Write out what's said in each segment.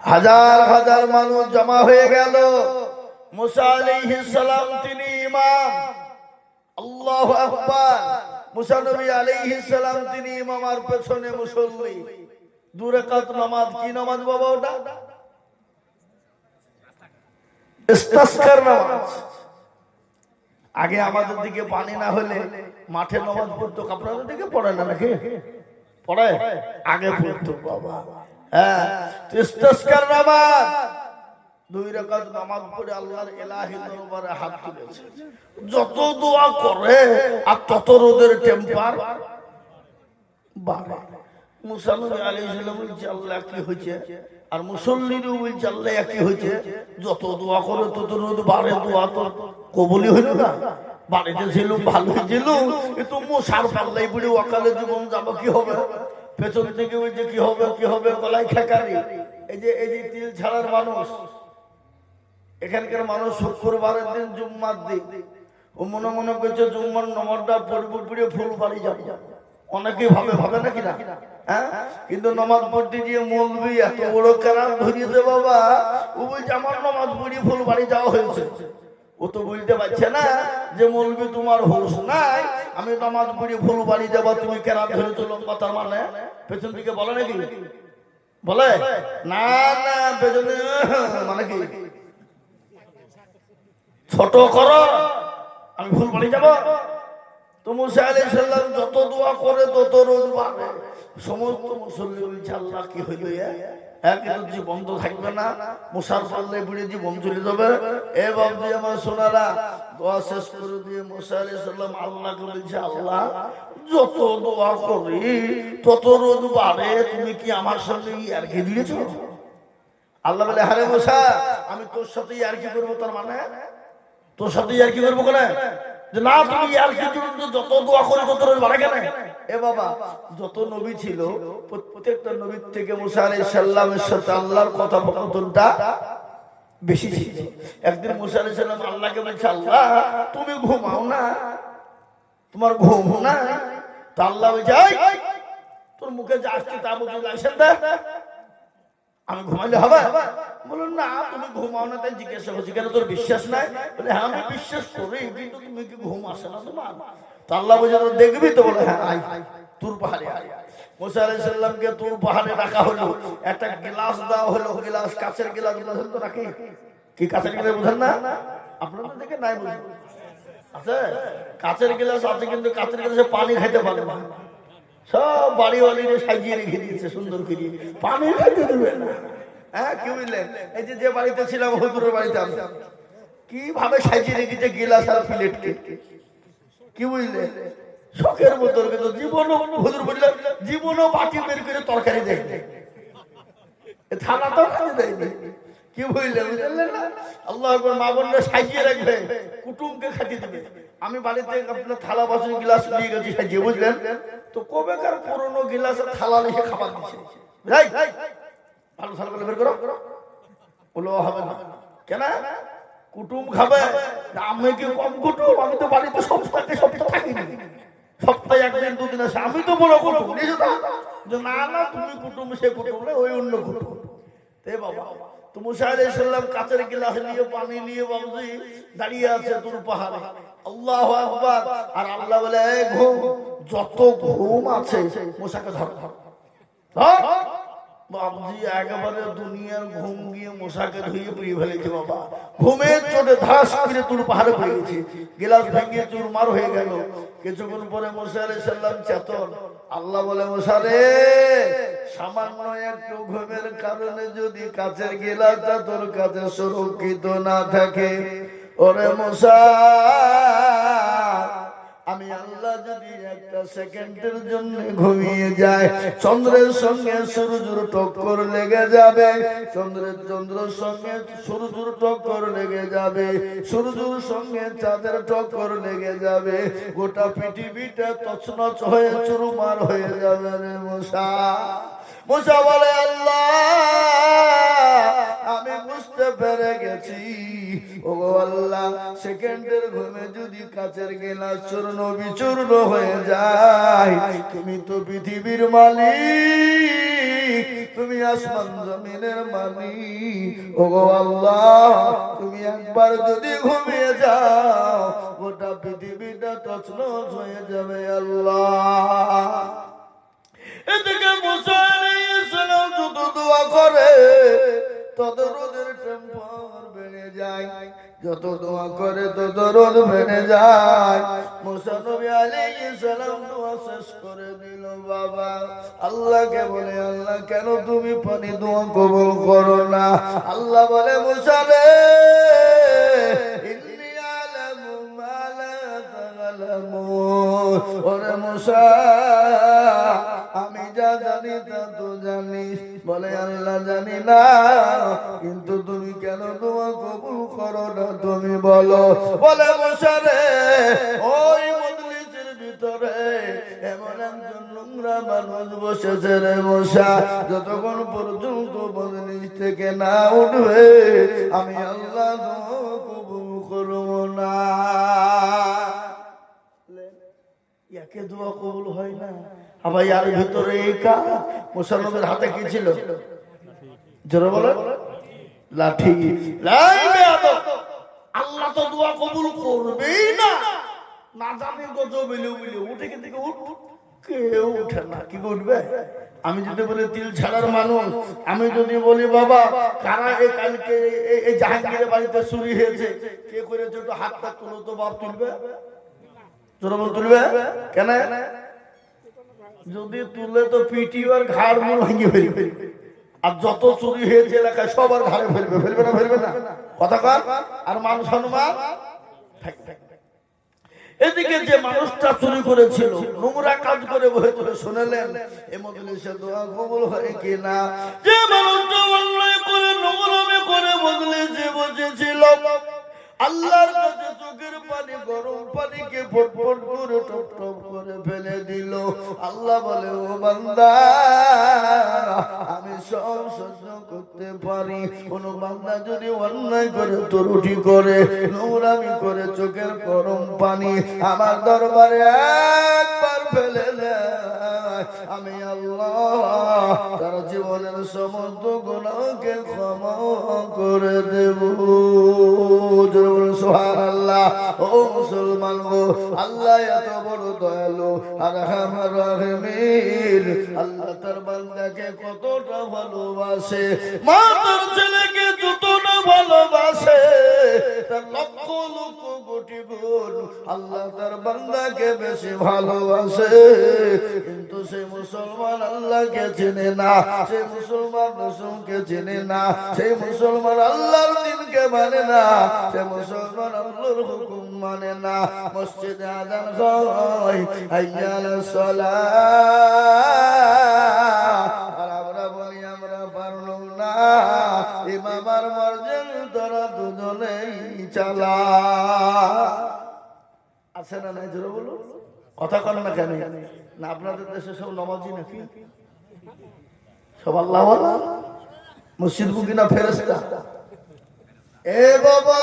হাজার হাজার মানুষ জমা হয়ে গেল। মুসা আলাইহিস সালাম তিনি ইমাম। আল্লাহু আকবার। মুসা নবী আলাইহিস সালাম তিনি ইমাম আর পেছনে মুসল্লি। দুই রাকাত নামাজ। কি নামাজ বাবা ওটা? ইস্তিসকার নামাজ। আগে আমাদের দিকে পানি না হলে মাঠে নামাজ পড়তো, আপনাদের দিকে পড়ে না নাকি? পড়ে? আগে পড়তো বাবা। হ্যাঁ, ইস্তিসকার নামাজ। দুই রাকাত নামাজ পড়ে আল্লাহর ইলাহি দরবারে হাত তুলেছে। যত দোয়া করে আর তত রোদের টেম্পার বাড়ে। মুসা নবী আলাইহিস সালাম বলছে আল্লাহ কি হয়েছে, আর মুসল্লিরও বলছে আল্লাহ কি হয়েছে, যত দোয়া করে তত রোদ বাড়ে, দোয়া তো কবুলই হইল না। বাড়িতে ছিল ভালো ছিল, কিন্তু মশার পাল্লাই পড়ে অকালে জীবন যাবো, কি হবে? পেছন থেকে বলছে কি হবে কি হবে, গলায় খেকারি। এই যে তিল ছাড়ার মানুষ, এখানকার মানুষ শুক্রবারের দিন জুম্মার দিন ও মনে মনে করছে জুম্মার নমাজটা পড়বো, পড়ে ফুল বাড়ি যাবে। অনেকেই ভাবে নাকি না? হ্যাঁ, কিন্তু নামাজ পড়তে গিয়ে মৌলবি এত বড় কারাম ধরিয়েছে বাবা, ও বলছে আমার নামাজ পড়ে ফুল বাড়ি যাওয়া হয়েছে। ও তো বুঝতে পারছে না যে মৌলবি তোমার হোশ নাই, আমি নামাজ পড়ে ফুল বাড়ি যাবো, তুমি কেরাম ধরেছো লম্বা। তার মানে পেছন দিকে বলে নাকি? বলে না না, পেছনে মানে কি ছোট করো, আমি ফুল বাড়ি যাবো। তো মুসা আলাইহিস সালাম যত দোয়া করে তত রোদ বাড়ে। সমস্ত মুসল্লি বলছে আল্লাহ কি হইল, কিন্তু জীবন তো থাকবে না, মুসার পাল্লায় পড়ে জীবন চলে যাবে। এ বাবজি আমার সোনারা, দোয়া শেষ করে দিয়ে মুসা আলাইহিস সালাম আল্লাহকে বলছে আল্লাহ যত দোয়া করি তত রোদ বাড়ে, তুমি কি আমার সঙ্গে ইয়ারকি দিয়েছ? আল্লাহ বলে আরে মুসা, আমি তোর সাথে ইয়ারকি করবো? তার মানে তোর সাথে ইয়ারকি করবো কেন? যে না, তুমি ইয়ারকি করবে, যত দোয়া করে তত রোদ বাড়ে কেন? এ বাবা, যত নবী ছিল প্রত্যেকটা নবীর থেকে মুসা আলাইহিস সালামের সাথে আল্লাহর কথোপকথনটা বেশি ছিল। একদিন মুসা আলাইহিস সালাম আল্লাহকে বলছে আল্লাহ তুমি ঘুমাও না, তোমার ঘুম না? তা আল্লাহ বলছে তোর মুখে যা আসছে তা বলছে লাইসেন্স দে, আমি ঘুমাইলে হবে? বলুন না, তুমি ঘুমাও না তাই জিজ্ঞাসা করছি, কেন তোর বিশ্বাস নাই? বলে হ্যাঁ আমি বিশ্বাস করি, কিন্তু তুমি কি ঘুম আসে না তোমার? তো আল্লাহ বলছে দেখবি তো? বলে হ্যাঁ আয় তুর পাহাড়ে আয়। মুসা আলাইহিস সালামকে তুর পাহাড়ে রাখা হলো, একটা গ্লাস দেওয়া হলো, গ্লাস কাচের গ্লাস, বুঝেন তো নাকি? কি কাচের গ্লাস বুঝেন না? আপনাদের দেখে নাই বুঝেন আছে, কাচের গ্লাস আছে, কিন্তু কাচের গ্লাসে পানি খাইতে পারে না। সব বাড়িওয়ালিরে সাজিয়ে রেখে দিয়েছে সুন্দর করে, পানি খাইতে দেবে না। হ্যাঁ, কি বুঝলেন? এই যে বাড়িতে ছিলাম হুজুরের বাড়িতে, কিভাবে সাজিয়ে রেখেছে গিলাস আর প্লেটকে, কি বুঝলেন? শখের মতো। কিন্তু জীবনও হুজুর বললেন জীবনও বাটি বের করে তরকারি দেয়, থালা তো খাতে দেয়নি, কি বুঝলেন? বুঝলেন না? আল্লাহ মা বোনরা সাজিয়ে রাখবে, কুটুমকে খাটিয়ে দেবে। আমি বাড়িতে আপনার থালা বাসন গিলাস নিয়ে গেছি সাজিয়ে, বুঝলেন? তো কবেকার পুরোনো গিলাস থালা লিখে খাবার দিচ্ছে, ভালো থালা করে বের করো, বলো হবে না কেন? কুটুম খাবে, আমি কি কম কুটুম? আমি তো বাড়িতে সপ্তাহে থাকিনি, সপ্তাহে একদিন দুদিন আসে, আমি তো বড় কুটুম। না না, তুমি কুটুম, সে কুটুম না, ওই অন্য কুটুম। বাবা, তো মুসা আলাইহিস সালাম কাচের গিলাস নিয়ে পানি নিয়ে বাবজি দাঁড়িয়ে আছে তুর পাহাড়ে। আল্লাহু আকবার। আর আল্লাহ বলে ঘুম, যত ঘুম আছে মুসাকে ধর ধর বাবজি। একেবারে দুনিয়ার ঘুম গিয়ে মুসাকে ধুয়ে পুড়িয়ে ফেলেছে বাবা। ঘুমের চোটে ধাস করে তুর পাহাড়ে পড়ে গেছে, গিলাস ভেঙে চুরমার হয়ে গেল। কিছুক্ষণ পরে মুসা আলাইহিস সালাম চেতন। আল্লাহ বলে মুসা রে, সামান্য একটু ঘুমের কারণে যদি কাচের গিলাসটা তোর কাছে সুরক্ষিত না থাকে, ওরে মুসা, আমি আল্লাহ যদি একটা সেকেন্ডের জন্য ঘুমিয়ে যায়, চন্দ্রের সঙ্গে সূর্যের টক্কর লেগে যাবে, চন্দ্রের সঙ্গে সূর্যের টক্কর লেগে যাবে, সূর্যের সঙ্গে চাঁদের টক্কর লেগে যাবে, গোটা পৃথিবীটা তছনছ হয়ে চুরমার হয়ে যাবে রে মুসা। মুসা বলে আল্লাহ আমি বুঝতে পেরে গেছি, ওগো আল্লাহ, সেকেন্ডের ঘুমে যদি কাচের গিলাস চূর্ণ বিচূর্ণ হয়ে যায়, তুমি তো পৃথিবীর মালিক, তুমি আসমান জমিনের মালিক। ওগো আল্লাহ, তুমি একবার যদি ঘুমিয়ে যাও গোটা পৃথিবীটা তছনছ হয়ে যাবে আল্লাহ। এদিকে মুসা আলাইহিস সালাম যত দোয়া করে তত রোদের টেম্পার বেড়ে যায়, যত দোয়া করে তত রোদ বেড়ে যায়। মুসা নবী আলাইহিস সালাম দোয়া শেষ করে দিল। বাবা আল্লাহকে বলে, আল্লাহ কেন তুমি পানি দোয়া কবুল করো না? আল্লাহ বলে, মুসা রে, ইন্নী আলামু মা লা তা'লামুন। ওরে মুসা, আমি যা জানি তা তো জানিস। বলে, আল্লাহ জানি না, কিন্তু তুমি কেন দোয়া কবুল করো না তুমি বলো। বলে, মুসা রে, ওই মজলিসের ভিতরে এমন একজন নোংরা মানুষ বসেছে রে মুসা, যতক্ষণ পর্যন্ত মজলিস থেকে না উঠবে আমি আল্লাহ দোয়া কবুল করব না। একে দোয়া কবুল হয় না, আবার ইয়ার ভিতরে এই কাজ। মুসা নবীর হাতে কি ছিল? জোরে বলে, লাঠি। আল্লাহ তো দোয়া কবুল করবেই না, না জানি কত বেলে বেলে উঠে থেকে কেউ উঠে না। কি উঠবে? আমি যদি বলি তিল ছাড়ার মানুষ, আমি যদি বলি বাবা কারা এই কালকে এই জাহাঙ্গীরের বাড়িতে চুরি হয়েছে, কে করেছে, একটু হাতটা তুলো তো, বাপ তুলবে? জোরে বল, তুলবে কেন? যদি তুলে তো পিটি আর ঘাড় মুড় ভেঙে ফেলবে। আর যত চুরি হয়েছে এলাকায় সবার ঘাড়ে ফেলবে, ফেলবে না? ফেলবে না? কথা কর। আর মান সম্মান। এদিকে যে মানুষটা চুরি করেছিল, নোংরা কাজ করে বসে শুনলেন এ মজলিসে দোয়া কবুল হয় কিনা। যে মানুষটা অন্যায় করে নোংরামি করে মজলিসে বসেছিল, আল্লাহর কাছে চোখের পানি গরম পানিকে ফটফট করে টপ টপ করে ফেলে দিল। আল্লাহ বলে, ও বান্দা, আমি সব সহ্য করতে পারি। কোন বান্দা যদি অন্যায় করে, ত্রুটি করে, নোংরামি করে চোখের গরম পানি আমার দরবারে একবার ফেলে দেয়, আমি আল্লাহ তার জীবনের সমস্ত গুনাহকে ক্ষমা করে দেব। সুবহানাল্লাহ। ও মুসলমান গো, আল্লাহ এত বড় দয়ালু আর রহমান রহিম। আল্লাহ তার বান্দাকে কতটা ভালোবাসে, মা তার ছেলেকে যতটা ভালোবাসে, তার লক্ষ লক্ষ কোটি গুণ আল্লাহ তার বান্দাকে বেশি ভালোবাসে। কিন্তু সেই মুসলমান আল্লাহকে চেনে না, সেই মুসলমান রাসূলকে চেনে না, সেই মুসলমান আল্লাহর দ্বীনকে মানে না, সে মুসলমান আল্লাহর হুকুম মানে না। মসজিদে আযান হয়, হাইয়া আলাস সালাহ, আর আমরা বলি আমরা পারলাম না। ইমাম আর মুয়াজ্জিন তারা দুজনেই চালা। আছে না নাই? জোরে বলো, কথা কন না কেন? না আপনাদের দেশে সব নামাজি নাকি? সব আল্লাহওয়ালা? মসজিদ বুকি না ফেরেশতা? এ বাবা,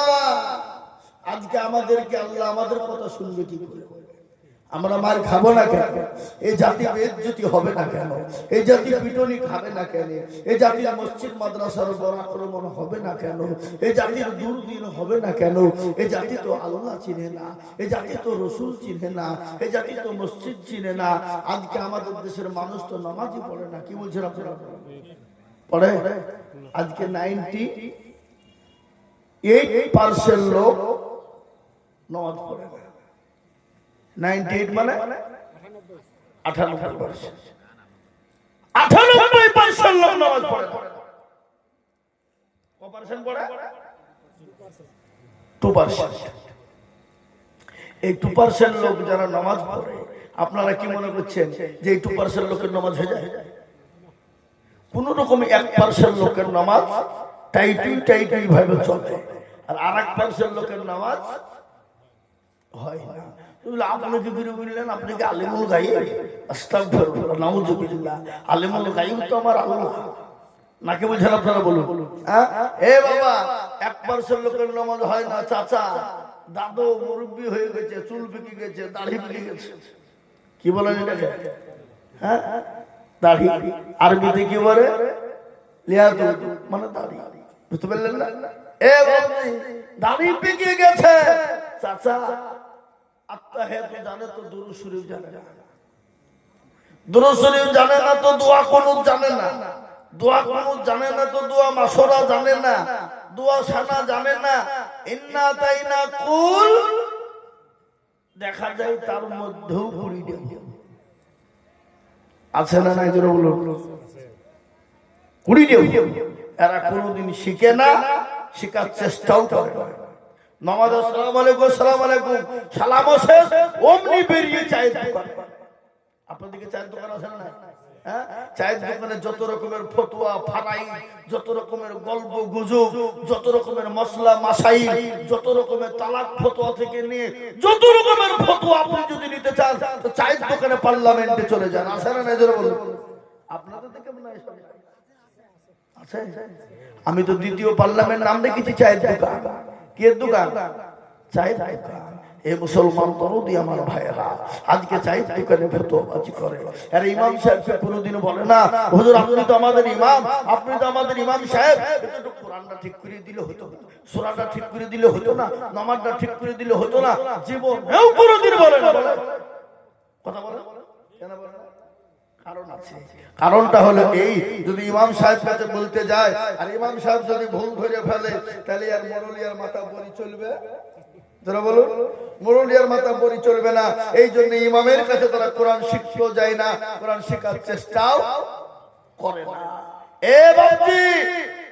আজকে আমাদেরকে আল্লাহ আমাদের কথা শুনবে কি করে? আমরা মার খাবো না কেন? এই জাতি বেইজ্জতি হবে না কেন? এই জাতি পিটনি খাবে না কেন? এই জাতির মসজিদ মাদ্রাসার উপর আক্রমণ হবে না কেন? এই জাতির দুর্দিন হবে না কেন? এই জাতি তো আল্লাহ চিনে না, এই জাতি তো রসুল চিনে না, এই জাতি তো মসজিদ চিনে না। আজকে আমাদের দেশের মানুষ তো নামাজই পড়ে না। কি বলছেন আপনারা? পড়ে? আজকে 98% লোক নামাজ পড়ে না। 98 মানে 98%। 98% লোক নামাজ পড়ে না। কত পার্সেন্ট পড়ে? 2%। এই 2% লোক যারা নামাজ পড়ে, আপনারা কি মনে করছেন যে এই 2% লোকের নামাজ হয়ে যায়? কোন রকম 1% লোকের নামাজ টাইটুই ভাবে চলে, আর 1% লোকের নামাজ হয় না। আপনি কি করে বললেন? আপনি কি আলিমুল গায়ব? আস্তাগফিরুল্লাহ, নাউযুবিল্লাহ। আলিমুল গায়ব তো আমার আল্লাহ। নাকি বলছেন আপনারা? বলুন। এ বাবা, 1% লোকের নামাজ হয় না। চাচা দাদু মুরব্বী হয়ে গেছে, চুল পেকে গেছে, দাড়ি পেকে গেছে। কি বলেন এটাকে? হ্যাঁ, দাড়ি। আরবিতে কি বলে? লিয়াদুদ মানে দাড়ি, বুঝতে পারলেন না? এ বাবজি দাড়ি পেকে গেছে, চাচা আত্তাহিয়াতু জানে তো দুরূদ শরীফ জানে না, দুরূদ শরীফ জানে না তো দোয়া কুনুত জানে না, দোয়া কুনুত জানে না তো দোয়া মাশরা জানে না, দোয়া সানা জানে না, ইন্না তাইনা কুল দেখা যায় তার মধ্যেও পুরি দেব আছে না নাই জোরে বলুন, পুরি দেব। এরা কোনোদিন শিখে না, শেখার চেষ্টাও করে না। নামাজ আসসালামু আলাইকুম আসসালামু আলাইকুম সালাম শেষ অমনি বেরিয়ে চায়ের দোকান। আপনাদেরকে চায়ের দোকান আছে না? হ্যাঁ, চায়ের দোকানে যত রকমের ফতোয়া ফারাই, যত রকমের গল্প গুজব, যত রকমের মশলা মাসাই, যত রকমের তালাক ফতোয়া থেকে নিয়ে যত রকমের ফতোয়া আপনি যদি নিতে চান তো চায়ের দোকানে পার্লামেন্টে চলে যান। আছে না নাই জোরে বলুন? আপনাদের থেকে মনে হয় আছে। আমি তো দ্বিতীয় পার্লামেন্ট নাম রেখেছি চায়ের দোকান। কে দোকান? চায়ের দোকান। এই মুসলমান দরদি আমার ভাইয়েরা আজকে চায়ের দোকানে ফতোয়াবাজি করে। আর ইমাম সাহেবকে কোনোদিনও বলে না হুজুর আপনি তো আমাদের ইমাম, আপনি তো আমাদের ইমাম সাহেব, একটু কোরআনটা ঠিক করে দিলে হতো না, সূরাটা ঠিক করে দিলে হতো না, নামাজটা ঠিক করে দিলে হতো না, জীবনেও কোনোদিন বলে না। কথা বলে কেন বলে না? কারণ আছে। কারণটা হলো এই, যদি ইমাম সাহেব কাছে বলতে যায় আর ইমাম সাহেব যদি ভুল ধরে ফেলে তাহলে আর মুরলিয়ার মাথা পরি চলবে? যারা বলুন মুরলিয়ার মাথা পরি চলবে না। এই জন্য ইমামের কাছে তারা কোরআন শিখতেও যায় না, কোরআন শেখার চেষ্টাও করে না। এ বাবজি,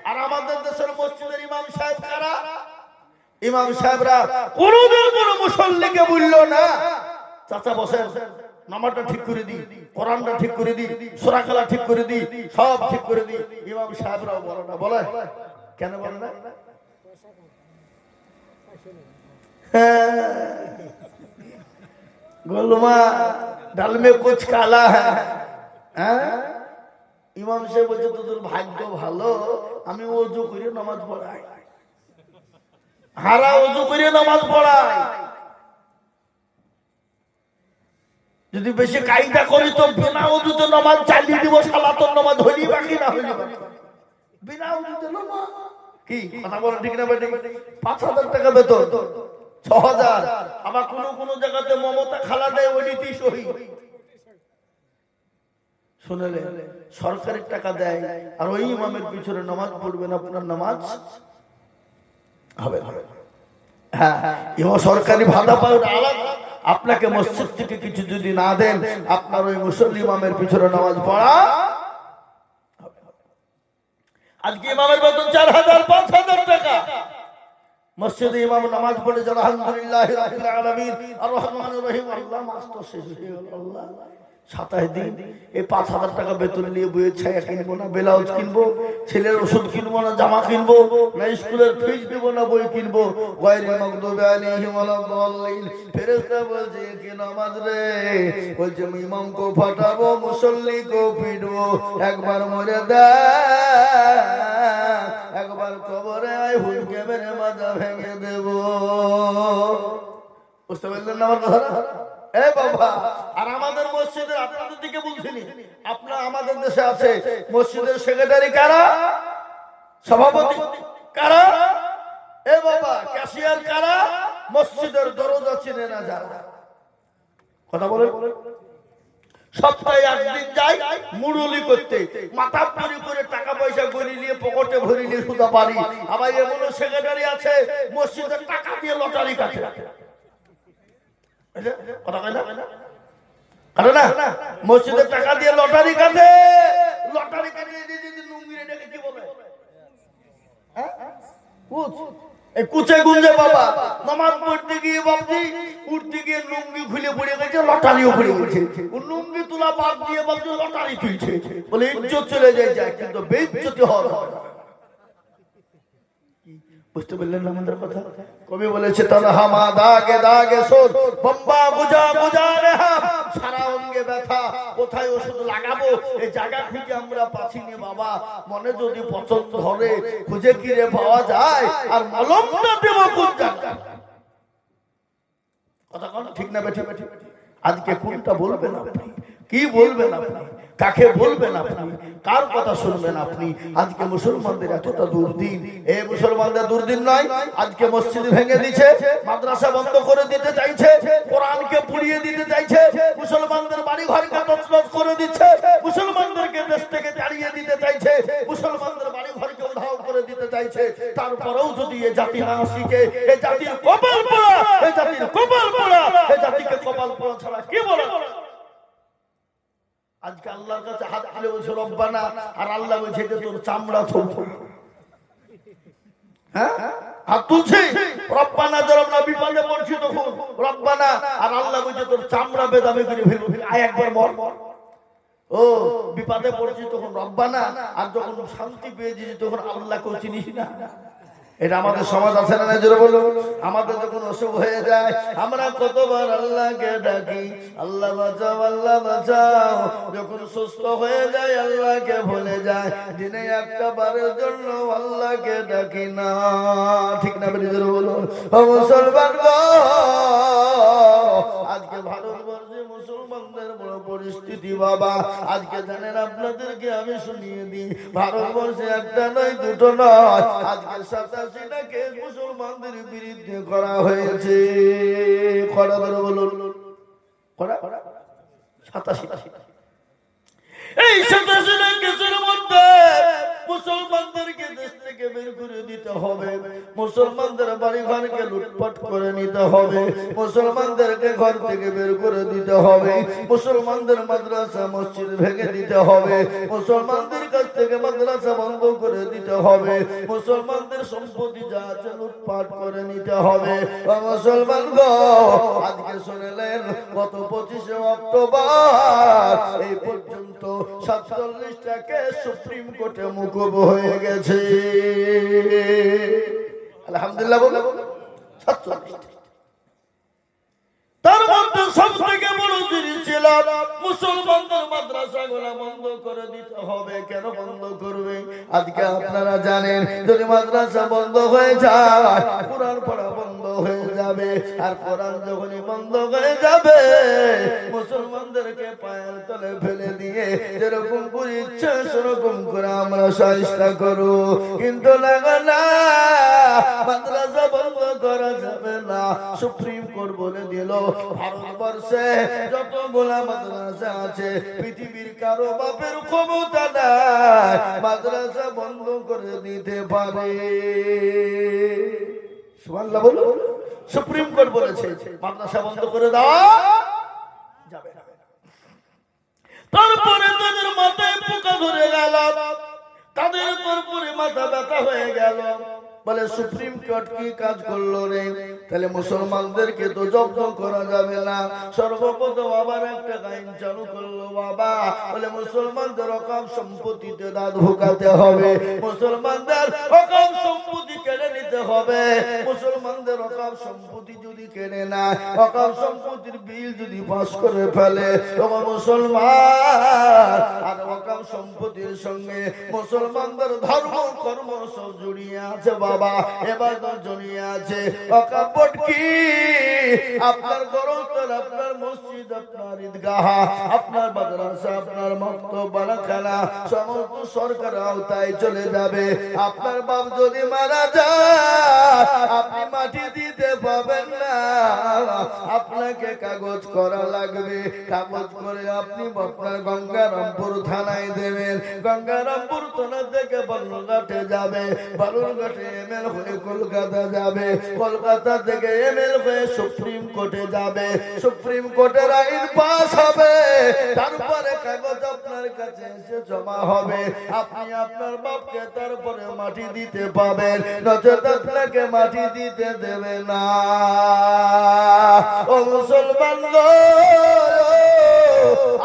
আর আমাদের দেশের মসজিদের ইমাম সাহেব কারা? ইমাম সাহেবরা কোনোদিন কোনো মুসল্লিকে বলল না চাচা বসেন, নামাজটা ঠিক করে দি, কোরআনটা ঠিক করে দি, সূরা খেলা ঠিক করে দি, সব ঠিক করে দি। ইমাম সাহেবরাও বলে না। বলে কেন বলে না? গোলমা ডাল মে কুছ কালা হ্যাঁ। ইমাম সাহেব বলছে তোদের ভাগ্য ভালো, আমি ওযু করে নামাজ পড়াই, হারা ওযু করে নামাজ পড়াই। যদি বেশি কায়দা করি তো বিনা ওযুতে নামাজ চালিয়ে দিব, সালাতুন নামাজ হলি বাকি না হলি বাকি। বিনা ওযুতে নামাজ কি কথা বলেন ঠিক না বেটি? ৫,০০০ টাকা বেতন, ৬,০০০। আবার কোন কোন জায়গাতে মমতা খালা দেয় ওই নীতি সহি। শুনলে সরকারের টাকা দেয় আর ওই ইমামের পিছনে নামাজ পড়বেন, আপনার নামাজ হবে না। হ্যাঁ, ইমাম সরকারি ভাড়া পায় আলাদা। আপনাকে মসজিদ থেকে কিছু যদি না দেন আপনার ওই মুসল্লি ইমামের পিছনে নামাজ পড়া। আজকে ইমামের বেতন ৪,০০০ ৫,০০০ টাকা। মসজিদে ইমাম নামাজ পড়ে যারা আলহামদুলিল্লাহ রাব্বিল আলামিন আর রহমানির রহিম, আল্লাহ মাস তো শেষ হয়ে গেল। আল্লাহ ২৭ দিন এই ৫,০০০ টাকা বেতন নিয়ে বইয়ের ছায়া কিনবো না, ব্লাউজ কিনবো, ছেলের ওষুধ কিনবো না, জামা কিনবো না, স্কুলের ফিস দেবো না, বই কিনবো। গায়রিল মাগদুবি আলাইহিম ওয়ালাদ-দাল্লিন। ফেরেশতা বলছে কি নামাজ রে? বলছে ইমাম কো ফাটাবো, মুসল্লি কো পিটবো, একবার মরে দে একবার কবরে আয় হুলকে মেরে মাজা ভেঙে দেব। বুঝতে পারলেন না আমার কথা? এ বাবা, আর আমাদের মসজিদের আপনাদের দিকে বলছিনি, আপনার আমাদের দেশে আছে মসজিদের সেক্রেটারি কারা, সভাপতি কারা, এ বাবা ক্যাশিয়ার কারা, মসজিদের দরজা চিনে না যারা। কথা বলেন। সপ্তাহে একদিন যাই মুরুলি করতে, মাথা পরি করে টাকা পয়সা গড়ি নিয়ে পকেটে ভরি নিয়ে সুদা পারি। আবার এমন সেক্রেটারি আছে মসজিদের টাকা দিয়ে লটারি কাটে। কথা কয় না? কাটে না? মসজিদের টাকা দিয়ে লটারি কাটে। লটারি কাটিয়ে দিয়ে যদি লুঙ্গিরে ডেকে কি বলে? এই কুচে গুঞ্জে বাবা নামাজ পড়তে গিয়ে বাবজি উঠতে গিয়ে লুঙ্গি খুলে পড়ে গেছে, লটারিও পড়ে গেছে। ও লুঙ্গি তোলা বাদ দিয়ে বাবজি লটারি তুলছে, বলে ইজ্জত চলে যায়, কিন্তু বেইজ্জতি হওয়া যাবে না। বুঝতে পারলেন আমাদের কথা? কবি বলেছে তনহামা দাগে দাগে সোর বম্বা বুঝা বুঝা রে হাম, সারা অঙ্গে ব্যথা, কোথায় ওষুধ লাগাবো এই জায়গা খুঁজে আমরা পাচ্ছিনি বাবা। মনে যদি পছন্দ ধরে খুঁজে কিরে পাওয়া যায়, আর মলমটা দেব কোন জায়গায়? কথা কোন ঠিক না বেঠি? আজকে কোনটা বলবেন আপনি? কি বলবেন আপনি? কাকে বলবেন আপনি, কার কথা শুনবেন আপনি? আজকে মুসলমানদের এতটা দুর্দিন, এ মুসলমানদের দুর্দিন নয়, আজকে মসজিদ ভেঙে দিচ্ছে, মাদ্রাসা বন্ধ করে দিতে চাইছে, কোরআনকে পুড়িয়ে দিতে চাইছে, মুসলমানদের বাড়ি ঘরকে তছনছ করে দিচ্ছে, মুসলমানদেরকে দেশ থেকে তাড়িয়ে দিতে চাইছে, মুসলমানদের বাড়ি ঘরকে উধাও করে দিতে চাইছে। তারপরেও যদি এ জাতি না শিখে, এ জাতির কপাল পোড়া, এ জাতির কপাল পোড়া, এ জাতিকে কপাল পোড়া ছাড়া কি বলে? আজকে আল্লাহর কাছে হাত তুলে বলছে রব্বানা, আর আল্লাহ বলছে যে তোর চামড়া থুবো। হ্যাঁ, হাত তুলছে রব্বানা, যখন বিপদে পড়ছি তখন রব্বানা, আর আল্লাহ বলছে তোর চামড়া বেদামে করে ফেলবো। আয় একবার মর। ও বিপদে পড়ছি তখন রব্বানা, আর যখন শান্তি পেয়েছি তখন আল্লাহকেও চিনিস না। এটা আমাদের সমাজ আছে না? জোরে বলো। আমাদের যখন অসুখ হয়ে যায় আমরা কতবার আল্লাহকে ডাকি, আল্লাহ বাঁচাও, আল্লাহ বাঁচাও। যখন সুস্থ হয়ে যায় আল্লাহকে ভুলে যায়, দিনে একটা বারের জন্য আল্লাহকে ডাকি না। ঠিক না? জোরে বলো। ও মুসলমান গো, আজকে ভারতবর্ষে মুসলমানদের বড় পরিস্থিতি বাবা। আজকে জানেন, আপনাদেরকে আমি শুনিয়ে দিই, ভারতবর্ষে একটা নয়, দুটো নয়, আজকে 87টা কেস মুসলমানদের বিরুদ্ধে করা হয়েছে। করা বলুন, করা 87। এই 87টা কেসের মধ্যে মুসলমানদেরকে দেশ থেকে বের করে দিতে হবে, মুসলমানদের বাড়ি ঘরকে লুটপাট করে নিতে হবে, মুসলমানদেরকে ঘর থেকে বের করে দিতে হবে, মুসলমানদের মাদ্রাসা মসজিদ ভেঙে দিতে হবে, মুসলমানদের কাছ থেকে মাদ্রাসা বন্ধ করে দিতে হবে, মুসলমানদের সম্পত্তি যা আছে লুটপাট করে নিতে হবে। মুসলমান গো, আজকে শুনলেন গত 25শে অক্টোবর এই পর্যন্ত 47টা কেস সুপ্রিম কোর্টে মুকুব হয়ে গেছে। আলহামদুলিল্লাহ বলো। 47। তার মধ্যে সব থেকে বড় জিনিস ছিল মুসলমানদের মাদ্রাসাগুলো বন্ধ করে দিতে হবে। কেন বন্ধ করবে? আজকে আপনারা জানেন, যদি মাদ্রাসা বন্ধ হয়ে যায় কোরআন পড়া বন্ধ হয়ে যাবে, আর কোরআন যখনই বন্ধ হয়ে যাবে মুসলমানদেরকে পায়ের তলে ফেলে দিয়ে যেরকম করে ইচ্ছে সেরকম করে আমরা চেষ্টা করব। কিন্তু লাগো না, মাদ্রাসা বন্ধ করা যাবে না। সুপ্রিম কোর্ট বলে দিল, ভারতবর্ষে যতগুলা মাদ্রাসা আছে পৃথিবীর কারো বাপের ক্ষমতা নাই মাদ্রাসা বন্ধ করে দিতে পারে। সুবহানাল্লাহ বলো। সুপ্রিম কোর্ট বলেছে মাদ্রাসা বন্ধ করে দেওয়া যাবে না। তারপরে তাদের মাথায় পোকা ধরে গেল, তাদের তারপরে মাথা ব্যথা হয়ে গেল। বলে সুপ্রিম কোর্ট কি কাজ করলো রে? তাহলে মুসলমানদেরকে তো জব্দ করা যাবে না। সর্বপ্রথম আবার একটা আইন চালু করলো বাবা, বলে মুসলমানদের অকাম সম্পত্তিতে দাঁত ঢোকাতে হবে, মুসলমানদের অকাম সম্পত্তি কেড়ে নিতে হবে। মুসলমানদের অকাম সম্পত্তি যদি কেড়ে না, অকাম সম্পত্তির বিল যদি পাস করে ফেলে, তখন মুসলমান আর অকাম সম্পত্তির সঙ্গে মুসলমানদের ধর্ম কর্ম সব জড়িয়ে আছে বাবা। এবার জড়িয়ে আছে অকাপট কি আপনার গরন্তর, আপনার মসজিদ, আপনার ঈদগাহ, আপনার মাদ্রাসা, আপনার মক্তব, বালাখানা সমস্ত সরকার আওতায় চলে যাবে। আপনার বাপ যদি মারা যায় আপনি মাটি দিতে পাবেন না, আপনাকে কাগজ করা লাগবে। কাগজ করে আপনি আপনার গঙ্গারামপুর থানায় দেবেন, গঙ্গারামপুর থানা থেকে বালুরঘাটে যাবে, বালুরঘাটে এমএল হয়ে কলকাতা যাবে, কলকাতা থেকে এমএল হয়ে সুপ্রিম কোর্টে যাবে, সুপ্রিম কোর্টের আইন পাস হবে, তারপরে কাগজ আপনার কাছে এসে জমা হবে। আপনি আপনার বাপকে তারপরে মাটি দিতে পাবেন, নচেত আপনাকে মাটি দিতে দেবে না। ও মুসলমান গো,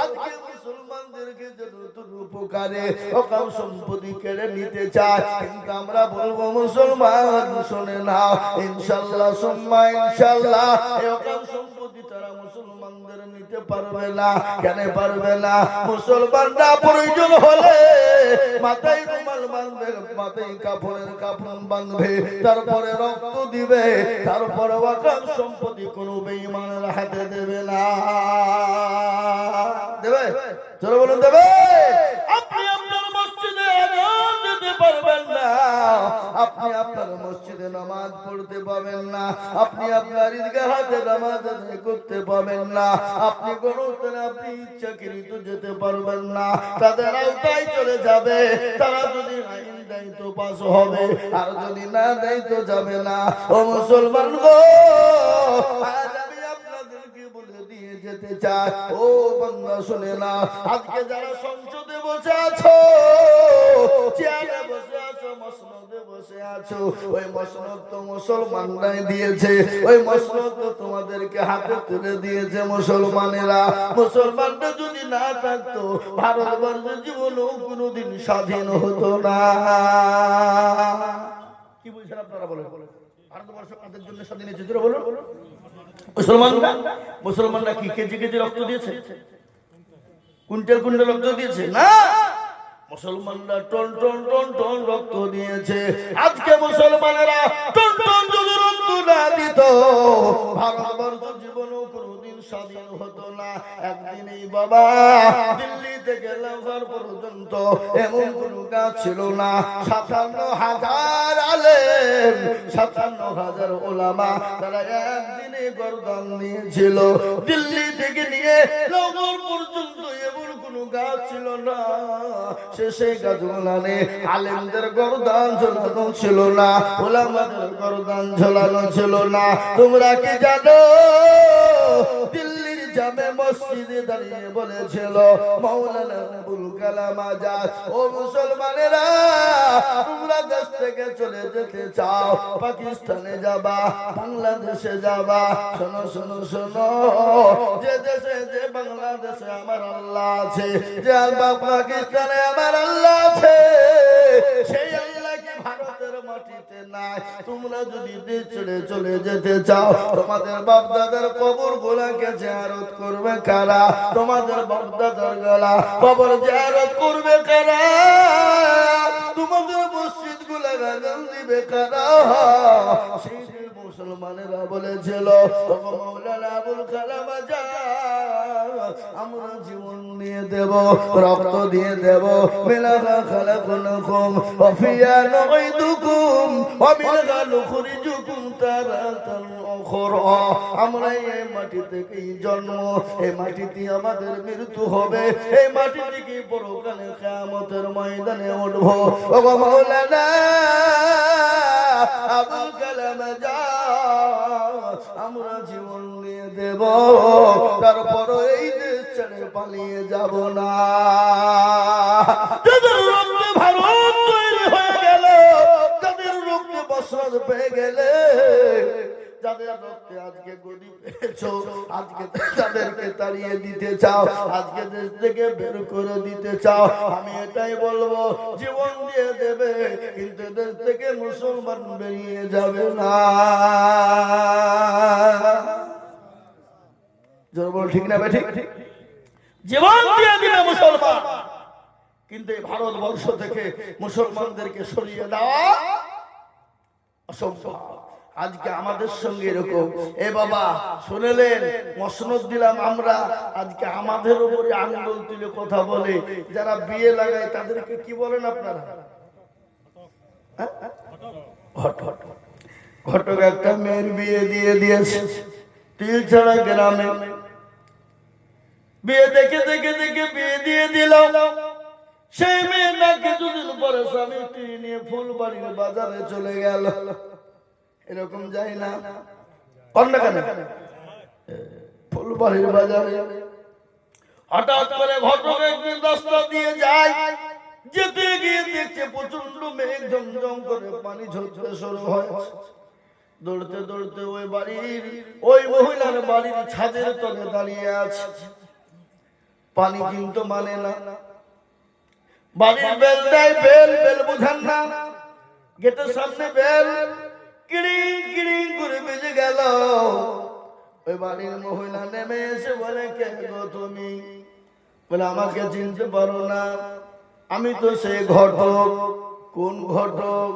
আজকে মুসলমানদেরকে যে নতুন উপকারে অকাম সম্পত্তি কেড়ে নিতে চায়, কিন্তু আমরা বলবো মুসলমান শোনে না, ইনশাআল্লাহ সুম্মা ইনশাআল্লাহ এই অকাম সম্পত্তি তারা মুসলমানদের নিতে পারবে না। কেন পারবে না? মুসলমানরা প্রয়োজন হলে মাথায় রুমাল বাঁধবে, মাথায় কাপড়ের কাপড় বাঁধবে, তারপরে রক্ত দিবে, তারপরে অকাম সম্পত্তি কোনো বেঈমানের হাতে দেবে না। দেবে? চলো বলুন দেবে। আপনি আপনার মসজিদে আজান দিতে পারবেন না, আপনি আপনার মসজিদে নামাজ পড়তে পাবেন না, আপনি আপনার ঈদগাহে নামাজ আদায় করতে পাবেন না, আপনি কোনো আপনি ইচ্ছাকৃত যেতে পারবেন না। তাদের আওতায় চলে যাবে। তারা যদি আইন দেয় তো পাস হবে, আর যদি না দেয় তো যাবে না। ও মুসলমান গো, আজ আমি আপনাদেরকে বলে দিয়ে যেতে চাই, ও বান্দা শুনে না। আজকে যারা সংসদে বসে আছো, চেয়ারে বসে আছো, মসনদে বসে আছো, ওই মসনদ তো মুসলমানরাই দিয়েছে, ওই মসনদ তো তোমাদেরকে হাতে তুলে দিয়েছে মুসলমানেরা। মুসলমানরা যদি না থাকতো, ভারতবর্ষের জীবনেও কোনোদিন স্বাধীন হতো না। কি বলছেন আপনারা বলেন? ভারতবর্ষ কাদের জন্য স্বাধীন হয়েছে বলুন? মুসলমানরা কি কেজি কেজি রক্ত দিয়েছে? কুইন্টাল কুইন্টাল রক্ত দিয়েছে না। মুসলমানরা টন টন টন টন রক্ত দিয়েছে। আজকে মুসলমানেরা টন টন যদি রক্ত না দিত, ভারতবর্ষ জীবনেও কোনোদিন স্বাধীন হতো না। একদিনই বাবা দিল্লি থেকে লাহোর পর্যন্ত এমন কোন কাজ ছিল না। ৫৭,০০০ আলেম, ৫৭,০০০ ওলামা, তারা একদিনে গর্দান নিয়েছিল। দিল্লি থেকে নিয়ে লাহোর পর্যন্ত এমন কোন কাজ ছিল না শেষে গাছগুলানে আলেমদের গর্দান ঝোলানো ছিল না, ওলামাদের গর্দান ঝোলানো ছিল না। তোমরা কি জানো দিল্লির জামে মসজিদে দাঁড়িয়ে বলেছিল মাওলানা আবুল কালাম আজাদ, ও মুসলমানেরা তোমরা দেশ থেকে চলে যেতে চাও, পাকিস্তানে যাবা, বাংলাদেশে যাবা, শোনো শোনো শোনো, যে দেশে যে বাংলাদেশে আমার আল্লাহ আছে, যে পাকিস্তানে আমার আল্লাহ আছে, সেই আল্লাহ কি ভারতের মাটিতে নাই? তোমরা যদি দেশ ছেড়ে চলে যেতে চাও, তোমাদের বাপ দাদার কবর গোলাকে জিয়ারত করবে কারা? তোমাদের বাপ দাদার গলা কবর জিয়ারত করবে কারা? তোমাদের মসজিদ গুলা গাজন দিবে কারা? সেই মুসলমানেরা বলেছিল মাওলানা আবুল কালাম আজাদ, আমরা জীবন দিয়ে দেব, রক্ত দিয়ে দেব, মিনাহা খালাকনাকুম ওয়া ফিহা নুঈদুকুম ওয়া মিনহা নুখরিজুকুম তারাতান উখরা। আমরা এই মাটি থেকেই জন্ম, এই মাটিতে আমাদের মৃত্যু হবে, এই মাটি থেকে পরকালে কিয়ামতের ময়দানে উঠব। ও মাওলানা আবুল কালাম আজাদ, আমরা জীবন দিয়ে দেব, তারপর এই দেশ ছেড়ে পালিয়ে যাব না। যাদের রক্তে ভারত তৈরি হয়ে গেল, যাদের রক্তে বসত পেয়ে গেলে, যাদের রক্তে আজকে গদি পেয়েছো, আজকে তাদেরকে তাড়িয়ে দিতে চাও, আজকে দেশ থেকে বের করে দিতে চাও, আমি এটাই বলবো জীবন দিয়ে দেবে, কিন্তু দেশ থেকে মুসলমান বেরিয়ে যাবে না। জোর বল ঠিক না বেঠিক? জীবন দিয়ে দিবে মুসলমান, কিন্তু এই ভারতবর্ষ থেকে মুসলমানদেরকে সরিয়ে দেওয়া অসম্ভব। আজকে আমাদের সঙ্গে এরকম, এ বাবা শুনেলেন মসনদ দিলাম আমরা, আজকে আমাদের উপরে আঙ্গুল তুলে কথা বলে, যারা বিয়ে লাগায় তাদেরকে কি বলেন আপনারা? ঘটক একটা মেয়ের বিয়ে দিয়ে দিয়েছে তিলছাড়া গ্রামে। বিয়ে দেখে দেখে দেখে বিয়ে দিয়ে দিল। সেই মেয়ে না কিছুদিন পরে স্বামীটি নিয়ে ফুলবাড়ির বাজারে চলে গেল। এরকম যাই না কেন? ফুলবাড়ির বাজারে হঠাৎ করে ঘটক একদিন রাস্তা দিয়ে যায়, যেতে গিয়ে দেখছে প্রচন্ড মেঘ ঝমঝম করে পানি ঝরতে শুরু হয়। দৌড়তে দৌড়তে ওই বাড়ির ওই মহিলার বাড়ির ছাদের তলে দাঁড়িয়ে আছে। পানি কিন্তু মানে না, বাড়ির বেল দেয়, বেল বেল বুঝান না, গেটের সামনে বেল কিড়িং কিড়িং করে বেজে গেল। ওই বাড়ির মহিলা নেমে এসে বলে, কে গো তুমি? বলে আমাকে চিনতে পারো না? আমি তো সেই ঘটক। কোন ঘটক?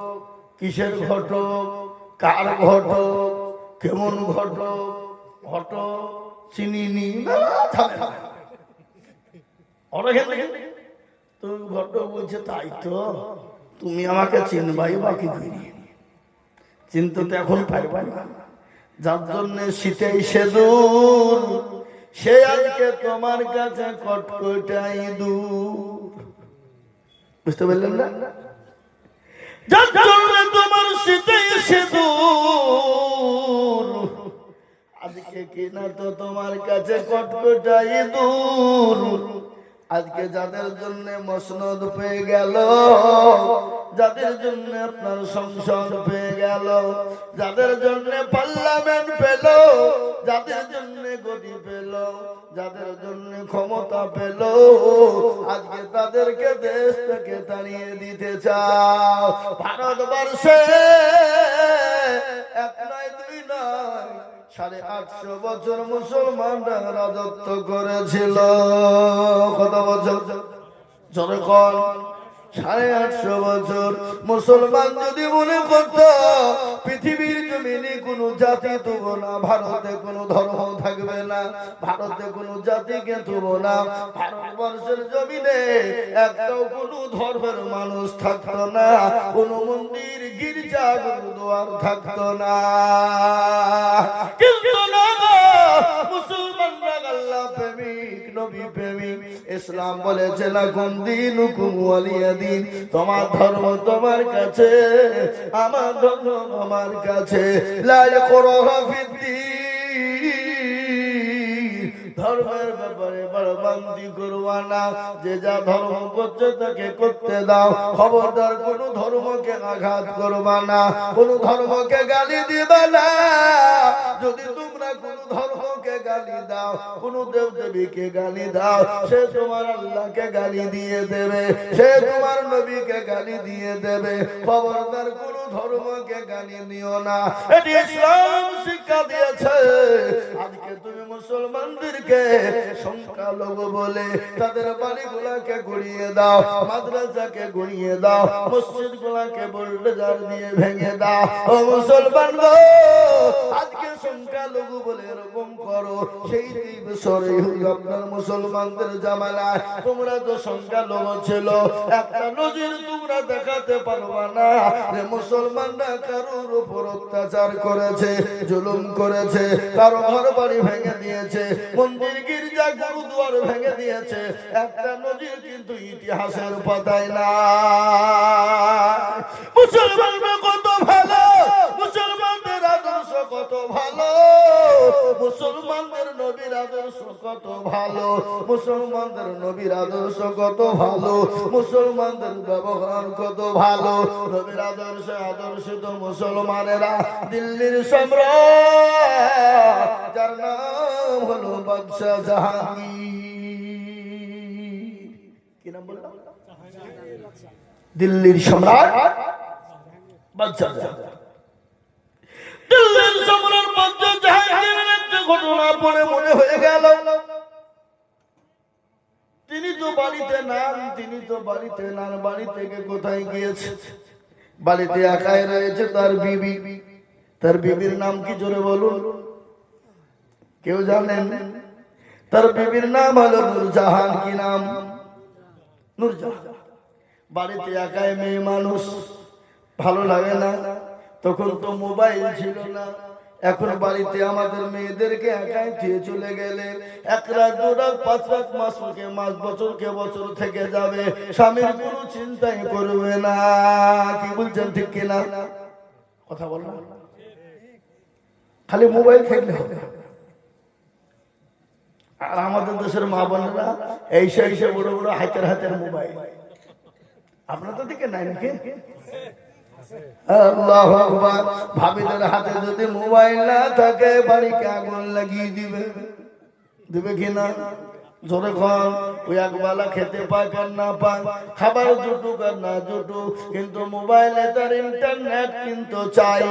কিসের ঘটক? কার ঘটক? কেমন ঘটক? ঘটক চিনিনি। তুমি ভদ্র বলছে তাই তো, তুমি আমাকে চিনবাই বাকি করি, চিনতে তো এখন পারবা না। যার জন্য শীতেই সেদূর, সে আজকে তোমার কাছে কটকটাই দূর। বুঝতে পারলেন না? যার জন্য তোমার শীতেই সেদূর, আজকে কিনা তো তোমার কাছে কটকটাই দূর। আজকে যাদের জন্য মসনদ পেয়ে গেল, যাদের জন্য আপনার সংসদ পেয়ে গেল, যাদের জন্য পার্লামেন্ট পেল, যাদের জন্য গদি পেল, যাদের জন্য ক্ষমতা পেল, আজকে তাদেরকে দেশ থেকে তাড়িয়ে দিতে চাও। ভারতবর্ষে এক নয় দুই নয় 850 বছর মুসলমানরা রাজত্ব করেছিল। কত বছর? জোরে কর। 850 বছর। মুসলমান যদি মনে করত পৃথিবীর জমিনে কোনো জাতি তব না, ভারতে কোনো ধর্ম থাকবে না, ভারতে কোনো জাতিকে তব না, ভারতবর্ষের জমিনে একটাও কোনো ধর্মের মানুষ থাকতো না, কোনো মন্দির গির্জা গুরুদুয়ার থাকতো না। কিন্তু না, মুসলমানরা আল্লাহ প্রেমিক, নবী প্রেমিক। ইসলাম বলেছে লাকুম দীনুকুম ওয়ালিয়া দিন, তোমার ধর্ম তোমার কাছে, আমার ধর্ম আমার কাছে। লা ইয়াকরাহা ফিদ্দীন, ধর্মের ব্যাপারে বাড়াবাড়ি করবা না, যে যা ধর্ম করছে তাকে করতে দাও। খবরদার কোন ধর্মকে আঘাত করবা না, কোন ধর্মকে গালি দিবা না। যদি তোমরা কোন ধর্মকে গালি দাও, কোন দেব দেবীকে গালি দাও, সে তোমার আল্লাহকে গালি দিয়ে দেবে, সে তোমার নবীকে গালি দিয়ে দেবে। খবরদার কোন ধর্মকে গালি দিও না, এটি ইসলাম শিক্ষা দিয়েছে। আজকে তুমি মুসলমানদেরকে সংখ্যালঘু বলে তাদের বাড়িগুলাকে গুড়িয়ে দাও, মাদ্রাসাকে গুড়িয়ে দাও, মসজিদ গুলাকে বুলডোজার দিয়ে ভেঙে দাও। ও মুসলমান গো, আজকে সংখ্যালঘু বলে এরকম করো, সেই বছরে আপনার মুসলমানদের জামানায় তোমরা তো সংখ্যালঘু ছিল, একটা নজির তোমরা দেখাতে পারবা না যে মুসলমানরা কারোর উপর অত্যাচার করেছে, জুলুম করেছে, কারো ঘর বাড়ি ভেঙে দিয়েছে, মন্দির গির্জা গুরুদুয়ার ভেঙে দিয়েছে। একটা নজির কিন্তু ইতিহাসের পাতায় না। মুসলমানরা কত ভালো, মুসলমানদের আদর্শ কত ভালো, মুসলমানদের নবীর আদর্শ কত ভালো, মুসলমানদের নবীর আদর্শ কত ভালো, মুসলমানদের ব্যবহার কত ভালো। নবীর আদর্শে আদর্শিত মুসলমানেরা দিল্লির সম্রাট, যার নাম হলো বাদশাহ জাহাঙ্গীর। কি নাম বললাম? দিল্লির সম্রাট বাদশাহ জাহাঙ্গীর। দিল্লির সম্রাট বাদশাহ জাহাঙ্গীরের একটা ঘটনা পড়ে মনে হয়ে গেল, তিনি তো বাড়িতে নান, তিনি তো বাড়িতে নান, বাড়ি থেকে কোথায় গিয়েছে? বাড়িতে একাই রয়েছে তার বিবি। তার বিবির নাম কি জোরে বলুন, কেউ জানেন? তার বিবির নাম হলো নূরজাহান। কি নাম? নূরজাহান। বাড়িতে একাই মেয়ে মানুষ, ভালো লাগে না। তখন তো মোবাইল ছিল না। এখন বাড়িতে আমাদের মেয়েদেরকে একাই দিয়ে চলে গেলে 1 রাত 2 রাত 5 রাত মাস বছরকে বছর থেকে যাবে, স্বামীর কোনো চিন্তাই করবে না। কি বলছেন ঠিক কিনা? কথা বল না, খালি মোবাইল থাকলে হবে। আর আমাদের দেশের মা বোনেরা এইসে বড় বড় হাতের হাতের মোবাইল। আপনাদের দিকে নাই নাকি? আল্লাহু আকবার। ভাবিদের হাতে যদি মোবাইল না থাকে বাড়িকে আগুন লাগিয়ে দিবে, দিবে কিনা? জোরে কর। ওই একবেলা খেতে পায় আর না পায়, খাবার জুটুক আর না জুটুক, কিন্তু মোবাইলে তার ইন্টারনেট কিন্তু চাই।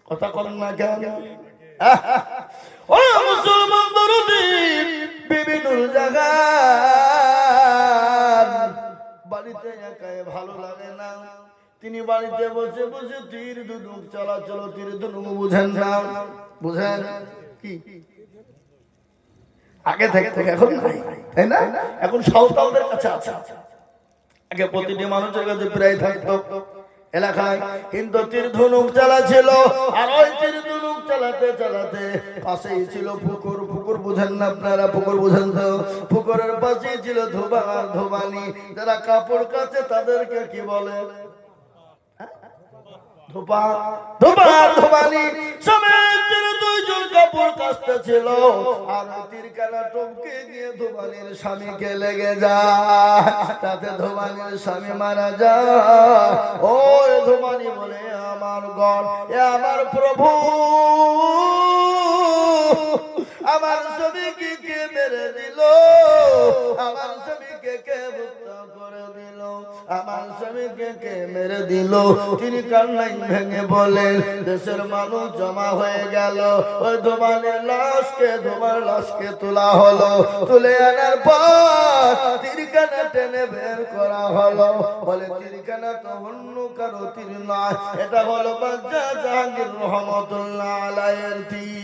কথা বলেন না কেন? ও মুসলমান দরদি, বিভিন্ন জায়গায় বাড়িতে একাই ভালো লাগে না। তিনি বাড়িতে বসে বসে তীর ধনুক চলাচল, তীর ধনুক বুঝেন না? বুঝেন কি? আগে থেকে এখন নাই, তাই না? এখন সাঁওতালদের কাছে আছে। আগে প্রতিটি মানুষের কাছে প্রায় থাকতো এলাকায়, কিন্তু তীর ধনুক চালা ছিল। আর ওই তীর ধনুক চালাতে চালাতে পাশেই ছিল পুকুর। পুকুর বুঝেন না আপনারা? পুকুর বুঝেন তো? পুকুরের পাশেই ছিল ধোবা আর ধোবানি। যারা কাপড় কাচে তাদেরকে কি বলে? ধোপা, ধোপা আর ধোবানি সমেত দুইজন কাপড় কাচতে ছিল। আর তীরখানা টপকে গিয়ে ধোবানির স্বামীকে লেগে যায়, তাতে ধোবানির স্বামী মারা যায়। ও ধোবানি বলে, আমার গড, এ আমার প্রভু, আমার স্বামীকে কে মেরে দিল? আমার স্বামীকে কে হত্যা করে দিল? আমার স্বামীকে কে মেরে দিল? তিনি কান্নায় ভেঙে বলেন, দেশের মানুষ জমা হয়ে গেল। ওই ধোবানির লাশকে, ধোবার লাশকে তোলা হলো। তুলে আনার পর তীরখানা টেনে বের করা হলো। বলে তীরখানা তো অন্য কারো তীর নয়, এটা হলো বাদশা জাহাঙ্গীর রহমতুল্লাহ আলাইহির তীর।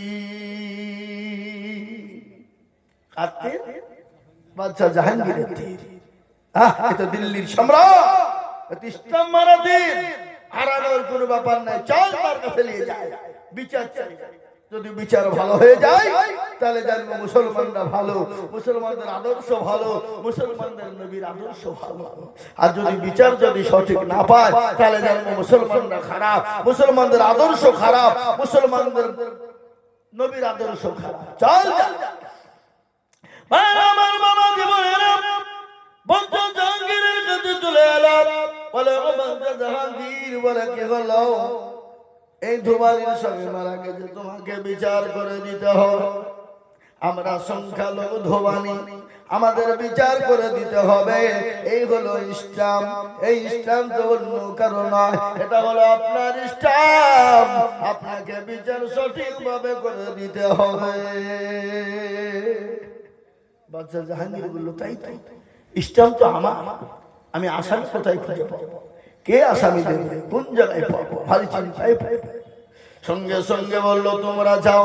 বাদশা জাহাঙ্গীরের তীর। এটা দিল্লির সম্রাট, ইসলাম মারা তীর। হারানোর কোনো ব্যাপার নাই, চল তার কাছে নিয়ে যায়, বিচার চাই। যদি বিচার ভালো হয়ে যায় তাহলে জানবো মুসলমানরা ভালো, মুসলমানদের আদর্শ ভালো, মুসলমানদের নবীর আদর্শ ভালো। আর যদি বিচার যদি সঠিক না পায় তাহলে জানবো মুসলমানরা খারাপ, মুসলমানদের আদর্শ খারাপ, মুসলমানদের নবীর আদর্শ খারাপ। চল আমার বাবা জীবনের বাদশা জাহাঙ্গীরের কাছে চলে এলাম। বলে, ও বাদশা জাহাঙ্গীর, বলে কি হলো? এই ধোবানির স্বামী মারা গেছে, তোমাকে বিচার করে দিতে হবে। আমরা সংখ্যালঘু ধোবানি, আমাদের বিচার করে দিতে হবে। এই হলো ইসলাম। এই ইসলাম তো অন্য কারো নয়, এটা হলো আপনার ইসলাম। আপনাকে বিচার সঠিক ভাবে করে দিতে হবে। বাদশা জাহাঙ্গীর বললো, তাই তো, ইসলাম তো আমার, আমি আসামি কোথায় খুঁজে পাবো? কে আসামি দেবে? কোন জায়গায় পাবো? ভারী চিন্তায়। সঙ্গে সঙ্গে বললো, তোমরা যাও,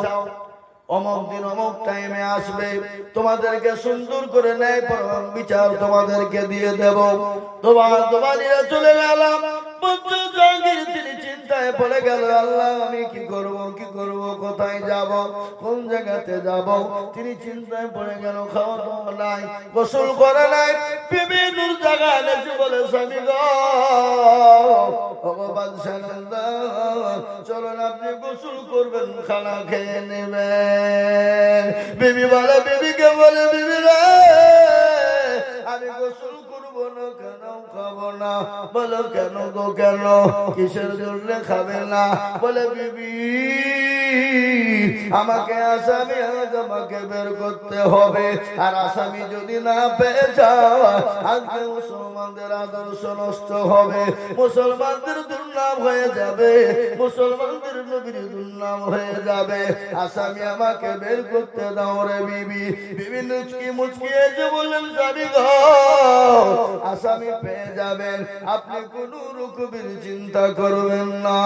অমুক দিন অমুক টাইমে আসবে, তোমাদেরকে সুন্দর করে ন্যায় পরম বিচার তোমাদেরকে দিয়ে দেব। দোবানিরা চলে গেলাম। বাদশা জাহাঙ্গীর তিনি চিন্তায় পড়ে গেল, আল্লাহ আমি কি করব, কি করব, কোথায় যাব, কোন জায়গাতে যাব? তিনি চিন্তায় পড়ে গেল। খাওয়া দাওয়া নাই, গোসল করে নাই। বিভিন্ন জায়গায় এসে বলে, স্বামী গো, বাদশা নন্দা, চলুন আপনি গোসল করবেন, খানা খেয়ে নেবেন। বিবি বলে, বিবিকে বলে, বিবি রে, আমি গোসল করবো না, কেন খাবো না? বলো, কেন গো, কেন, কিসের জন্য খাবে না? বলে, বিবি আমাকে আসামি, আজ আমাকে বের করতে হবে। আর আসামি যদি না পেয়ে যাও, আজকে মুসলমানদের আদর্শ নষ্ট হবে, মুসলমানদের দুর্নাম হয়ে যাবে, মুসলমানদের নবীর দুর্নাম হয়ে যাবে। আসামি আমাকে বের করতে দাও রে বিবি। বিবি মুচকি মুচকি এসে বললেন, স্বামী গো, আসামি পেয়ে যাবেন, আপনি কোন রকমের চিন্তা করবেন না,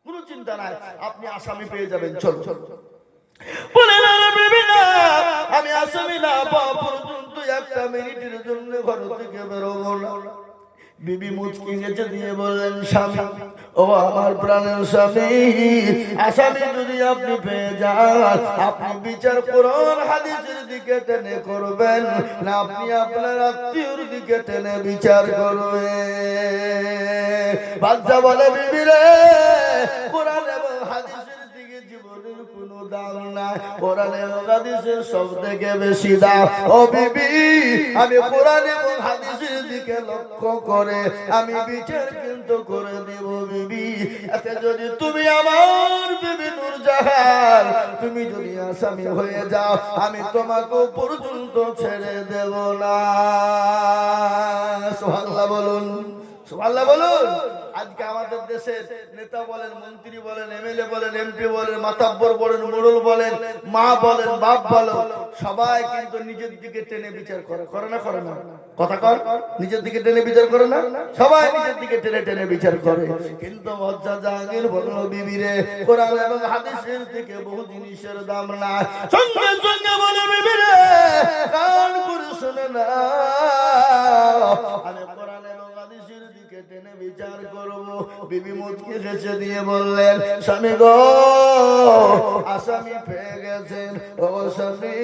কোন চিন্তা নাই, আপনি আসামি পেয়ে যাবেন। চলো চলো। বলে, না বিবি না, আমি আসামি না পাওয়া পর্যন্ত একটা মিনিটের জন্য ঘর থেকে বেরোবো না। বিবি মুচকি গেছে দিয়ে বললেন, স্বামী, ও আমার প্রাণের স্বামী, আসামি যদি আপনি পেয়ে যান, আপনি বিচার কোরআন হাদিসের দিকে টেনে করবেন না আপনি আপনার আত্মীয়র দিকে টেনে বিচার করবেন? বাদশা বলে, বিবি রে, কোরআন এবং হাদিসের দিকে জীবনের কোনো দাম নাই, কোরআন এবং হাদিসের সব থেকে বেশি দাম। ও বিবি, আমি কোরআন এবং হাদিসের দিকে লক্ষ্য করে আমি বিচার কিন্তু করে দেব বিবি। এতে যদি তুমি আমার বিবি নূরজাহান, তুমি যদি আসামি হয়ে যাও, আমি তোমাকে পর্যন্ত ছেড়ে দেব না। সুবহানাল্লাহ বলুন, সুবহানাল্লাহ বলুন। আজকে আমাদের দেশের নেতা বলেন, মন্ত্রী বলেন, এমএলএ বলেন, এমপি বলেন, মাতাব্বর বলেন, মোড়ল বলেন, মা বলেন, বাপ বলেন, সবাই কিন্তু নিজের দিকে টেনে বিচার করে, করে না করে না? কথা কর, নিজের দিকে টেনে বিচার করে না? সবাই নিজের দিকে টেনে টেনে বিচার করে। কিন্তু হযরত জাহাঙ্গীর বলল, বিবি রে, কোরআন এবং হাদিসের থেকে বহু জিনিসের দাম না। সঙ্গে সঙ্গে বলে, বিবি রে, কান করে শুনে না, আমি কোরআন এবং হাদিসের দিকে টেনে বিচার করব। বিবি মুচকি হেসে দিয়ে বললেন, স্বামী গো, আসামি পেয়ে গেছেন। ও স্বামী,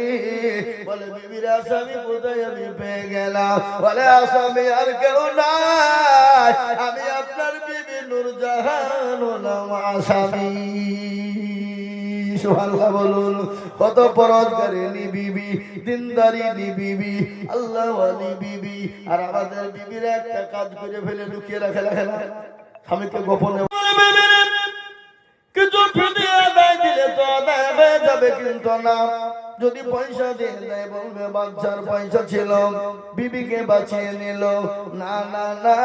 বলে বিবির আসামি কোথায়? আমি পেয়ে গেলাম। বলে আসামি আর কেউ নাই, আমি আপনার বিবি নূরজাহান হলাম আসামি। সুবহানাল্লাহ বলুন। কত পরহেজগারিনী বিবি, দিনদারিনী বিবি, আল্লাহওয়ালি বিবি। আর আমাদের বিবিরা একটা কাজ করে ফেলে, লুকিয়ে রাখে না, স্বামীকে গোপনে কিছু ফিরিয়ে আদায় দিলে তো আদায় হয়ে যাবে, কিন্তু না, যদি পয়সা দিয়ে দেয় বলবে বাচ্চার পয়সা ছিল, বিবিকে বাঁচিয়ে নিল। না না না,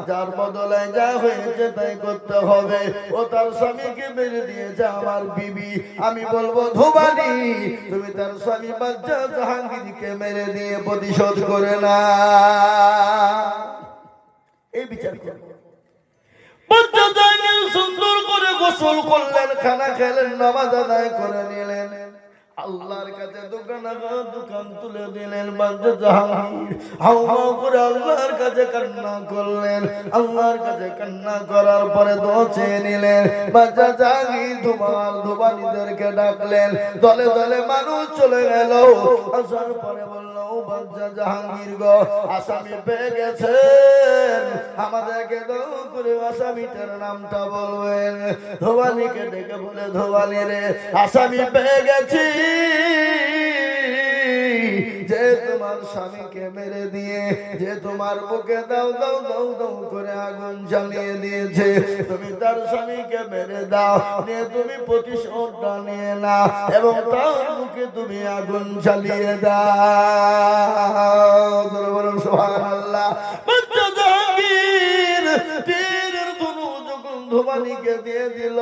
যার বদলে যা হয়েছে তাই করতে হবে। ও তার স্বামীকে মেরে দিয়েছে আমার বিবি, আমি বলবো ধোবানি, তুমি তার স্বামী বাচ্চা জাহাঙ্গীরকে মেরে দিয়ে প্রতিশোধ করে না। এই বিচার করবো। সুন্দর করে গোসল করলেন, খানা খেলেন, নামাজ আদায় করে নিলেন, আল্লাহর কাছে দোকান তুলে দিলেন। বাচ্চা জাহাঙ্গীর হাউ হাউ করে আল্লাহর কাছে কান্না করলেন। আল্লাহর কাছে কান্না করার পরে দোয়া চেয়ে নিলেন। বাচ্চা জাহাঙ্গীর ধোবানিদেরকে ডাকলেন, দলে দলে মানুষ চলে গেল। আসার পরে বলল, বাচ্চা জাহাঙ্গীর গো, আসামি পেয়ে গেছেন, আমাদেরকে দাও করে আসামিটার নামটা বলবেন। ধোবানিকে ডেকে বলে, ধোবানি রে, আসামি পেয়ে গেছি, যে তোমার স্বামীকে মেরে দিয়ে, যে তোমার বুকে দাও দাও দাও দাও করে আগুন জ্বালিয়ে দিয়েছে, তুমি তার স্বামীকে মেরে দাও, নিয়ে তুমি প্রতিশোধটা নিয়ে নাও এবং তার বুকে তুমি আগুন জ্বালিয়ে দাও। বলুন সুবহানাল্লাহ। বাচ্চা জাহাঙ্গীর তীরের ধনু যখন ধোবানিকে দিয়ে দিল,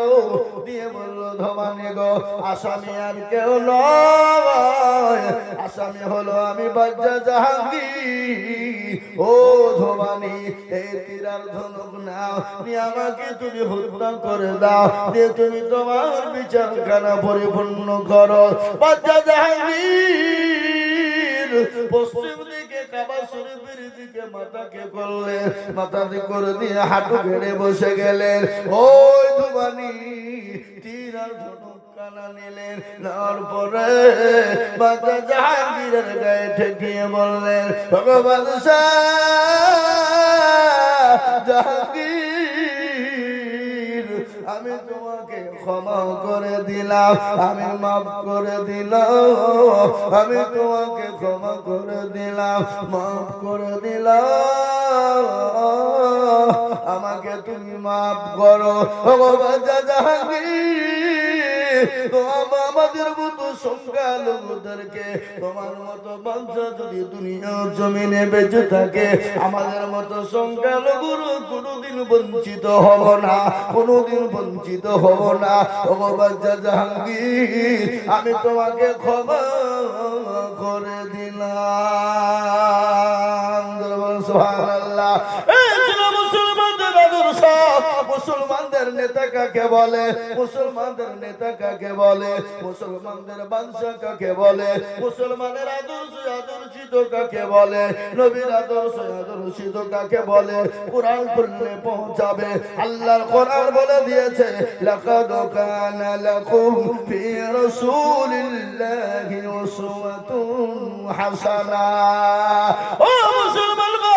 দিয়ে বলল, ধোবানি গো, আসামি আর কেউ নয়, আসামি হলো আমি বাচ্চা জাহাঙ্গীর। ও ধোবানি, এই তীরার ধনুক নাও, নিয়ে আমাকে তুমি হত্যা করে দাও, দিয়ে তুমি তোমার বিচারখানা পরিপূর্ণ করো। বাচ্চা জাহাঙ্গীর পশ্চিম দিকে কাবা শরীফের দিকে মাথাকে করলেন, মাথাতে করে দিয়ে হাঁটু গেড়ে বসে গেলেন। ওই ধোবানি তীর আর ধনুক কানা নিলেন, নেওয়ার পরে বাচ্চা জাহাঙ্গীরের গায়ে ঠেকিয়ে বললেন, ভগবান জাহাঙ্গীর, আমি তোমাকে ক্ষমা করে দিলাম, আমি মাফ করে দিলাম, আমি তোমাকে ক্ষমা করে দিলাম, মাফ করে দিলাম, আমাকে তুমি মাফ করো। ভগবান জাহাঙ্গীর, আমাদের মতো সংখ্যালঘুদেরকে তোমার মতো বাঞ্ছা যদি দুনিয়ার জমিনে বেঁচে থাকে, আমাদের মতো সংখ্যালঘুর কোনোদিন বঞ্চিত হব না, কোনোদিন বঞ্চিত হব না। ভগবান জাহাঙ্গীর, আমি তোমাকে ক্ষমা করে দিলাম। সুবহানাল্লাহ। মুসলমানদের আদর্শ, মুসলমানদের নেতা কাকে বলে, মুসলমানদের নেতা কাকে বলে, মুসলমানদের বাদশা কাকে বলে, মুসলমানের আদর্শ আদর্শিত কাকে বলে, নবীর আদর্শ আদর্শিত কাকে বলে, কোরআন পড়লে পৌঁছাবে। আল্লাহর কোরআন বলে দিয়েছে, লাকাদ কানা লাকুম ফি রাসূলিল্লাহি উসওয়াতুন হাসানা। ও মুসলমান গো,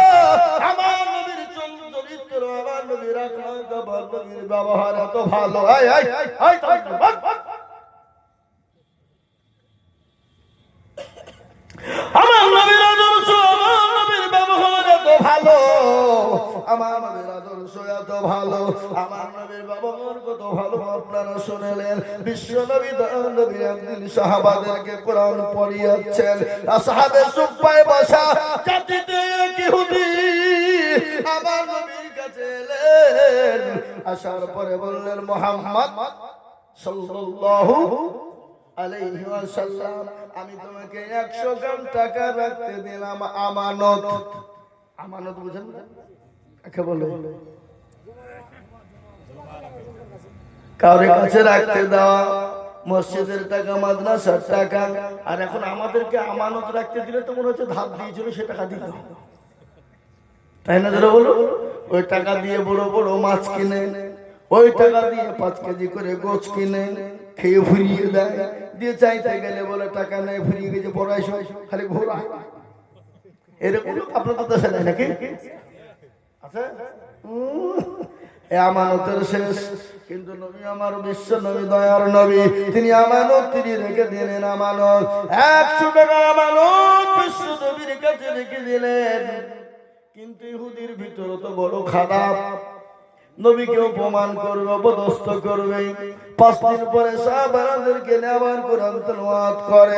আমার নবীর চরিত্র, আমার নবীর আখলাক, আমার নবীর ব্যবহার এত ভালো। আমার নবীর আদর্শ, আমার নবীর ব্যবহার এত ভালো, আমার নবীর আদর্শ এত ভালো, আমার নবীর ব্যবহার কত ভালো আপনারা শুনলেন। বিশ্ব নবী নবী একদিন সাহাবাদেরকে কোরআন পড়িয়েছেন, সাহাবে সুফায় বসা জাতিতে ইহুদি আমার নবীর আসার পরে বললেন মুহাম্মদ সাল্লাল্লাহু আলাইহি ওয়াসাল্লাম আমি তোমাকে 100 গ্রাম টাকা রাখতে দিলাম আমানত। আমানত বুঝেন কাকে বলে? কারোর কাছে রাখতে দেওয়া, মসজিদের টাকা, মাদ্রাসার টাকা। আর এখন আমাদেরকে আমানত রাখতে দিলে তো মনে হচ্ছে ধার দিয়েছিল সে টাকা দিল, তাই না? যারা বলো ওই টাকা দিয়ে বড় বড় মাছ কিনে, ওই টাকা দিয়ে 5 কেজি করে গোছ কিনে খেয়ে ফুরিয়ে দেয়, দিয়ে চাইতে গেলে বলে টাকা নেই, ফুরিয়ে গেছে, পড়াই খালি ঘোরা। এরকম আপনাদের দেশে নাই নাকি? আচ্ছা, আমানতের শেষ। কিন্তু নবী আমার বিশ্ব নবী, দয়ার নবী, তিনি আমানত তিনি রেখে দিলেন। আমানত 100 টাকা আমানত বিশ্ব নবীর কাছে রেখে দিলেন। কিন্তু ইহুদির ভিতর তো বড় খারাপ, নবীকে অপমান করবে, অপদস্থ করবে। 5 দিন পরে সাহাবাদেরকে নিয়ে আবার কোরআন তেলাওয়াত করে।